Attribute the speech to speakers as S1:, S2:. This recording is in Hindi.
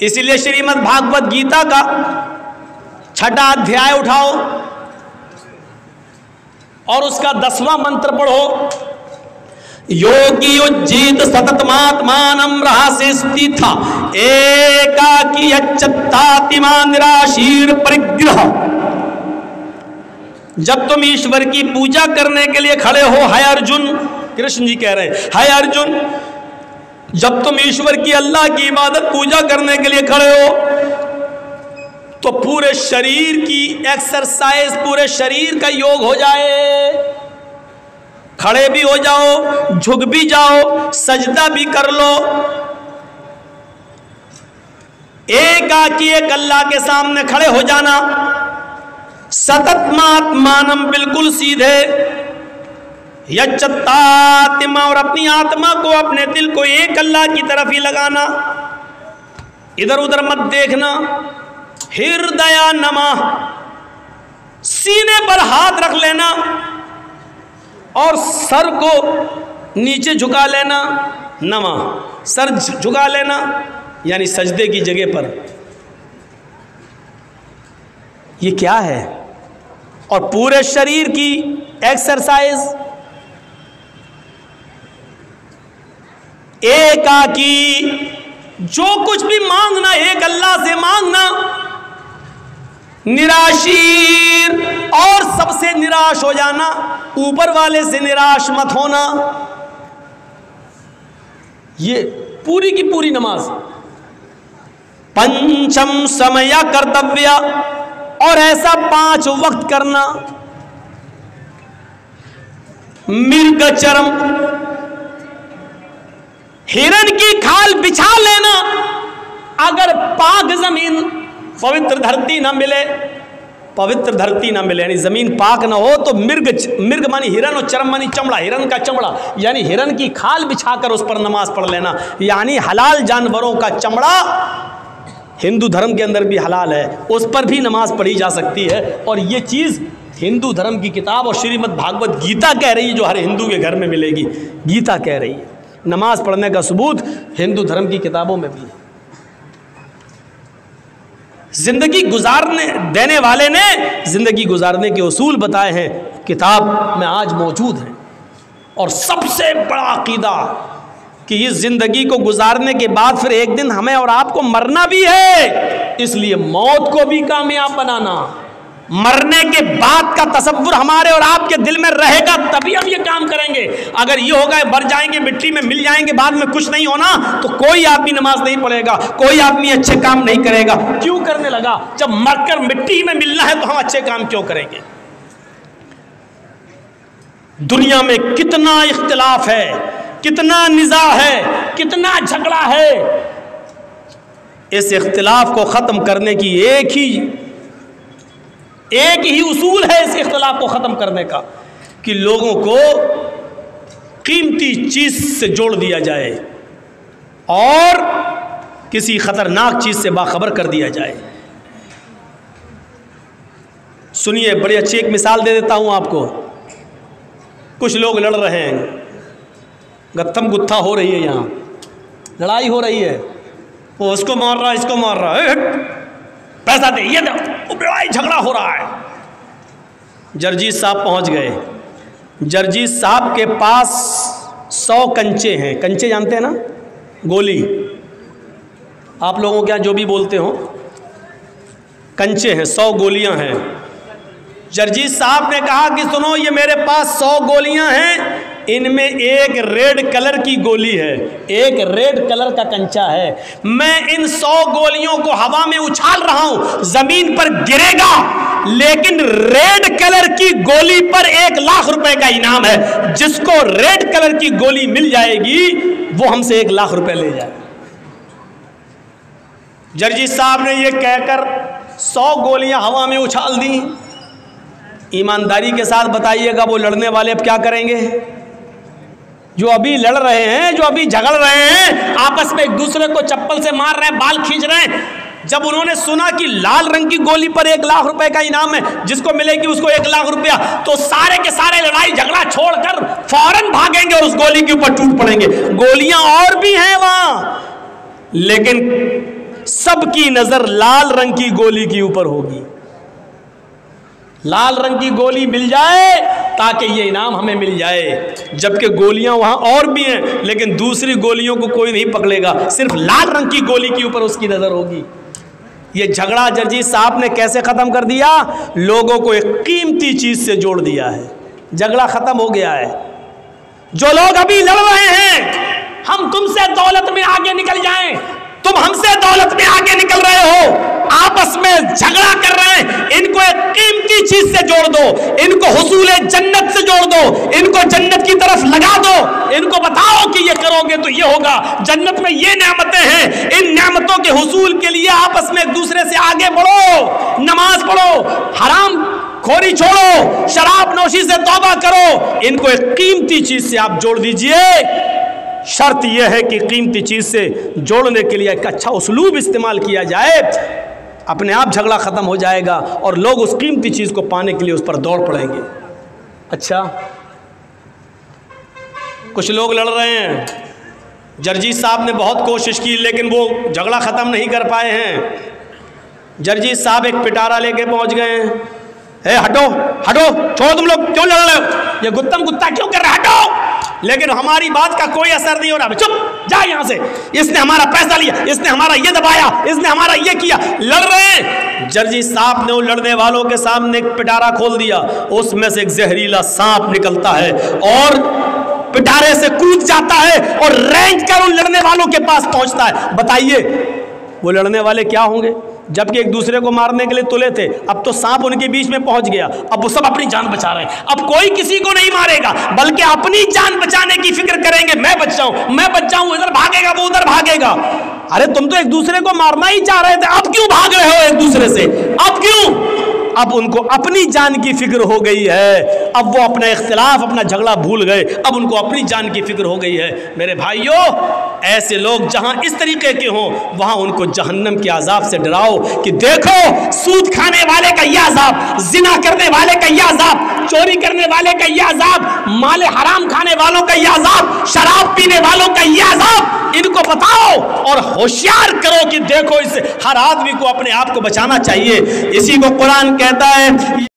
S1: इसीलिए श्रीमद् भागवत गीता का 6वां अध्याय उठाओ और उसका 10वां मंत्र पढ़ो। योगी उज्जीत सततमात्मानं रहस्य स्थिता एकाकी यच्चत्तातिमा निराशीर परिग्रह। जब तुम ईश्वर की पूजा करने के लिए खड़े हो, है अर्जुन, कृष्ण जी कह रहे हैं, है अर्जुन, जब तुम ईश्वर की, अल्लाह की इबादत पूजा करने के लिए खड़े हो तो पूरे शरीर की एक्सरसाइज, पूरे शरीर का योग हो जाए। खड़े भी हो जाओ, झुक भी जाओ, सजदा भी कर लो। एकाकी एक अल्लाह के सामने खड़े हो जाना। सततमात्मानम, बिल्कुल सीधे। यच्चत्तात्मा, और अपनी आत्मा को, अपने दिल को एक अल्लाह की तरफ ही लगाना, इधर उधर मत देखना। हृदय नमः, सीने पर हाथ रख लेना और सर को नीचे झुका लेना। नमः, सर झुका लेना यानी सजदे की जगह पर। ये क्या है? और पूरे शरीर की एक्सरसाइज। एकाकी, जो कुछ भी मांगना एक अल्लाह से मांगना। निराशीर, और सबसे निराश हो जाना, ऊपर वाले से निराश मत होना। ये पूरी की पूरी नमाज। पंचम समय कर्तव्य, और ऐसा 5 वक्त करना। मृगचरम, हिरण की खाल बिछा लेना। अगर पाक जमीन, पवित्र धरती ना मिले, पवित्र धरती ना मिले यानी जमीन पाक ना हो तो मृग मानी हिरण और चरम मानी चमड़ा, हिरण का चमड़ा यानी हिरण की खाल बिछाकर उस पर नमाज पढ़ लेना। यानी हलाल जानवरों का चमड़ा हिंदू धर्म के अंदर भी हलाल है, उस पर भी नमाज पढ़ी जा सकती है। और ये चीज़ हिंदू धर्म की किताब और श्रीमद् भागवत गीता कह रही है, जो हर हिंदू के घर में मिलेगी। गीता कह रही है। नमाज पढ़ने का सबूत हिंदू धर्म की किताबों में भी है। जिंदगी गुजारने देने वाले ने जिंदगी गुजारने के उसूल बताए हैं, किताब में आज मौजूद हैं। और सबसे बड़ा अकीदा कि इस जिंदगी को गुजारने के बाद फिर एक दिन हमें और आपको मरना भी है, इसलिए मौत को भी कामयाब बनाना। मरने के बाद का तसव्वुर हमारे और आपके दिल में रहेगा, तभी हम ये काम करेंगे। अगर ये होगा मर जाएंगे, मिट्टी में मिल जाएंगे, बाद में कुछ नहीं होना, तो कोई आदमी नमाज नहीं पढ़ेगा, कोई आदमी अच्छे काम नहीं करेगा। क्यों करने लगा? जब मरकर मिट्टी में मिलना है तो हम अच्छे काम क्यों करेंगे? दुनिया में कितना इख्तिलाफ है, कितना निज़ा है, कितना झगड़ा है। इस इख्तिलाफ को ख़त्म करने की एक ही उसूल है इस इख्तिलाफ को ख़त्म करने का, कि लोगों को कीमती चीज़ से जोड़ दिया जाए और किसी ख़तरनाक चीज़ से बाखबर कर दिया जाए। सुनिए, बड़ी अच्छी एक मिसाल दे देता हूँ आपको। कुछ लोग लड़ रहे हैं, गत्थम गुत्था हो रही है, यहाँ लड़ाई हो रही है, वो उसको मार रहा है, इसको मार रहा है, पैसा दे, ये दे, लड़ाई झगड़ा हो रहा है। जर्जीत साहब पहुंच गए। जर्जीत साहब के पास 100 कंचे हैं। कंचे जानते हैं ना, गोली, आप लोगों के यहाँ जो भी बोलते हो, कंचे हैं, 100 गोलियां हैं। जर्जीत साहब ने कहा कि सुनो, ये मेरे पास 100 गोलियां हैं, इनमें एक रेड कलर की गोली है, एक रेड कलर का कंचा है। मैं इन 100 गोलियों को हवा में उछाल रहा हूं, जमीन पर गिरेगा, लेकिन रेड कलर की गोली पर 1 लाख रुपए का इनाम है। जिसको रेड कलर की गोली मिल जाएगी वो हमसे 1 लाख रुपए ले जाए। जर्जीत साहब ने यह कहकर 100 गोलियां हवा में उछाल दी। ईमानदारी के साथ बताइएगा, वो लड़ने वाले अब क्या करेंगे? जो अभी लड़ रहे हैं, जो अभी झगड़ रहे हैं, आपस में एक दूसरे को चप्पल से मार रहे हैं, बाल खींच रहे हैं, जब उन्होंने सुना कि लाल रंग की गोली पर 1 लाख रुपए का इनाम है, जिसको मिलेगी उसको 1 लाख रुपया, तो सारे के सारे लड़ाई झगड़ा छोड़कर फौरन भागेंगे और उस गोली के ऊपर टूट पड़ेंगे। गोलियां और भी हैं वहां, लेकिन सबकी नजर लाल रंग की गोली के ऊपर होगी। लाल रंग की गोली मिल जाए ताकि ये इनाम हमें मिल जाए, जबकि गोलियां वहां और भी हैं, लेकिन दूसरी गोलियों को कोई नहीं पकड़ेगा, सिर्फ लाल रंग की गोली के ऊपर उसकी नजर होगी। ये झगड़ा जर्जी साहब ने कैसे खत्म कर दिया? लोगों को एक कीमती चीज से जोड़ दिया है, झगड़ा खत्म हो गया है। जो लोग अभी लड़ रहे हैं हम तुमसे दौलत में आगे निकल जाएं, तुम हमसे दौलत में आगे निकल रहे हो, आपस में झगड़ा कर रहे हैं, इनको एक कीमती चीज से जोड़ दो, इनको हुसूले जन्नत से जोड़ दो, इनको जन्नत की तरफ लगा दो, इनको बताओ कि ये करोगे तो ये होगा, जन्नत में ये नेमतें हैं, इन नेमतों के हुसूल के लिए आपस में एक दूसरे से आगे बढ़ो, नमाज पढ़ो, हराम खोरी छोड़ो, शराब नोशी से तौबा करो, इनको एक कीमती चीज से आप जोड़ दीजिए। शर्त यह है कि कीमती चीज से जोड़ने के लिए एक अच्छा उसलूब इस्तेमाल किया जाए, अपने आप झगड़ा खत्म हो जाएगा और लोग उस कीमती चीज को पाने के लिए उस पर दौड़ पड़ेंगे। अच्छा, कुछ लोग लड़ रहे हैं, जर्जी साहब ने बहुत कोशिश की लेकिन वो झगड़ा खत्म नहीं कर पाए हैं। जर्जी साहब एक पिटारा लेके पहुंच गए हैं, हटो हटो, छोड़ो, तुम लोग क्यों लड़ रहे हो, ये गुत्तम गुत्ता क्यों कर रहे, हटो। लेकिन हमारी बात का कोई असर नहीं हो रहा, चुप जा यहां से, इसने हमारा पैसा लिया, इसने हमारा ये दबाया, इसने हमारा ये किया, लड़ रहे हैं। जर्जी साहब ने उन लड़ने वालों के सामने एक पिटारा खोल दिया, उसमें से एक जहरीला सांप निकलता है और पिटारे से कूद जाता है और रेंग कर उन लड़ने वालों के पास पहुंचता है। बताइए वो लड़ने वाले क्या होंगे, जबकि एक दूसरे को मारने के लिए तुले थे, अब तो सांप उनके बीच में पहुंच गया, अब वो सब अपनी जान बचा रहे हैं। अब कोई किसी को नहीं मारेगा बल्कि अपनी जान बचाने की फिक्र करेंगे, मैं बच जाऊं, मैं बच जाऊं, इधर भागेगा वो उधर भागेगा। अरे तुम तो एक दूसरे को मारना ही चाह रहे थे, अब क्यों भाग रहे हो एक दूसरे से, अब क्यों? अब उनको अपनी जान की फिक्र हो गई है, अब वो अपना इख्तिलाफ अपना झगड़ा भूल गए, अब उनको अपनी जान की फिक्र हो गई है। मेरे भाइयों, ऐसे लोग जहां इस तरीके के हों वहां उनको जहन्नम के अजाब से डराओ कि देखो सूद खाने वाले का यह अजाब, जिना करने वाले का यह अजाब, चोरी करने वाले का यह अजाब, माले हराम खाने वालों का यह अजाब, शराब पीने वालों का यह अजाब, इनको बताओ और होशियार करो कि देखो इस हर आदमी को अपने आप को बचाना चाहिए। इसी को कुरान कहता है।